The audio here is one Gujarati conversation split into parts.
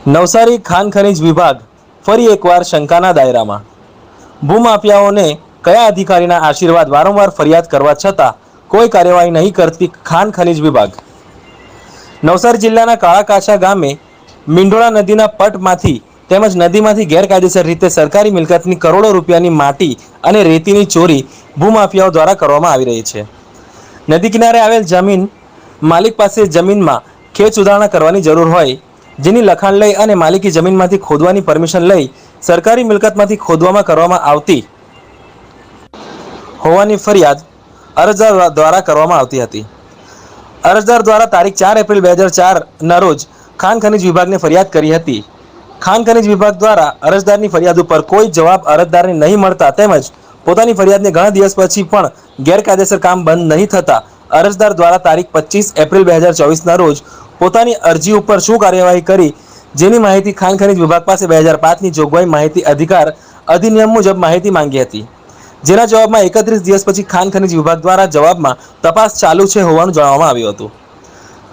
નવસારી ખાણ ખનીજ વિભાગ ફરી એકવાર શંકાના દાયરામાં. ભૂમાફિયાઓને કયા અધિકારીના આશીર્વાદ વારંવાર ફરિયાદ કરવા છતાં કોઈ કાર્યવાહી નહીં કરતી ખાણ ખનીજ વિભાગ. નવસારી જિલ્લાના કાળાકાછા ગામે મીંઢોળા નદીના પટમાંથી તેમજ નદીમાંથી ગેરકાયદેસર રીતે સરકારી મિલકતની કરોડો રૂપિયાની માટી અને રેતીની ચોરી ભૂમાફિયાઓ દ્વારા કરવામાં આવી રહી છે. નદી કિનારે આવેલ જમીન માલિક પાસે જમીનમાં ખેત સુધારણા કરવાની જરૂર હોય, જેની લખાણ લઈ અને માલિકી જમીનમાંથી ખોદવાની પરમિશન લઈ સરકારી મિલકતમાંથી ખોદવામાં કરવામાં આવતી હોવાની ફરિયાદ અરજદાર દ્વારા કરવામાં આવતી હતી. અરજદાર દ્વારા તારીખ 4 એપ્રિલ 2004ના રોજ ખાણ ખનીજ વિભાગને ફરિયાદ કરી હતી. ખાણ ખનીજ વિભાગ દ્વારા અરજદારની ફરિયાદ ઉપર કોઈ જવાબ અરજદારને નહીં મળતા તેમજ પોતાની ફરિયાદને ઘણા દિવસ પછી પણ ગેરકાયદેસર કામ બંધ નહીં થતા અરજદાર દ્વારા તારીખ 25 એપ્રિલ 2024ના રોજ પોતાની અરજી ઉપર શું કાર્યવાહી કરી, જેની માહિતી ખાણ ખનીજ વિભાગ પાસે 2005ની જોગવાઈ માહિતી અધિકાર અધિનિયમ મુજબ માહિતી માંગી હતી. જેના જવાબમાં 31 દિવસ પછી ખાણ ખનીજ વિભાગ દ્વારા જવાબમાં તપાસ ચાલુ છે હોવાનું જણાવવામાં આવ્યું હતું.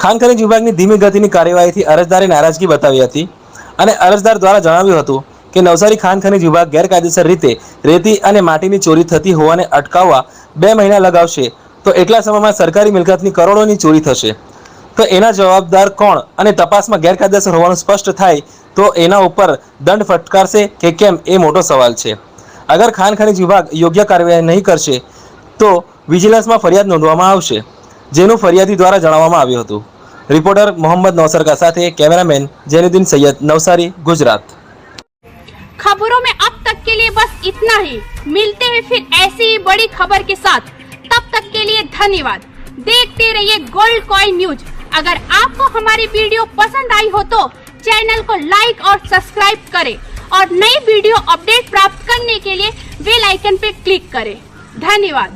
ખાણ ખનીજ વિભાગની ધીમી ગતિની કાર્યવાહીથી અરજદારે નારાજગી બતાવી હતી અને અરજદાર દ્વારા જણાવ્યું હતું કે નવસારી ખાણ ખનીજ વિભાગ ગેરકાયદેસર રીતે રેતી અને માટીની ચોરી થતી હોવાને અટકાવવા 2 મહિના લગાવશે તો એટલા સમયમાં સરકારી મિલકતની કરોડોની ચોરી થશે. તો એના જવાબદાર કોણ અને તપાસમાં ગેરકાયદેસર હોવાનું સ્પષ્ટ થાય તો એના ઉપર દંડ ફટકારશે કે કેમ એ મોટો સવાલ છે. અગર ખાણ ખનીજ વિભાગ યોગ્ય કાર્યવાહી નહીં કરશે તો વિજિલન્સમાં ફરિયાદ નોંધવામાં આવશે, જેનું ફરિયાદી દ્વારા જણાવવામાં આવ્યું હતું. रिपोर्टर मोहम्मद नौसर का साथ कैमरामैन जैनुद्दीन सैयद, नवसारी, गुजरात। खबरों में अब तक के लिए बस इतना ही। मिलते हैं फिर ऐसी ही बड़ी खबर के साथ। तब तक के लिए धन्यवाद। देखते रहिए गोल्ड कॉइन न्यूज। अगर आपको हमारी वीडियो पसंद आई हो तो चैनल को लाइक और सब्सक्राइब करें और नई वीडियो अपडेट प्राप्त करने के लिए बेल आइकन पे क्लिक करें। धन्यवाद।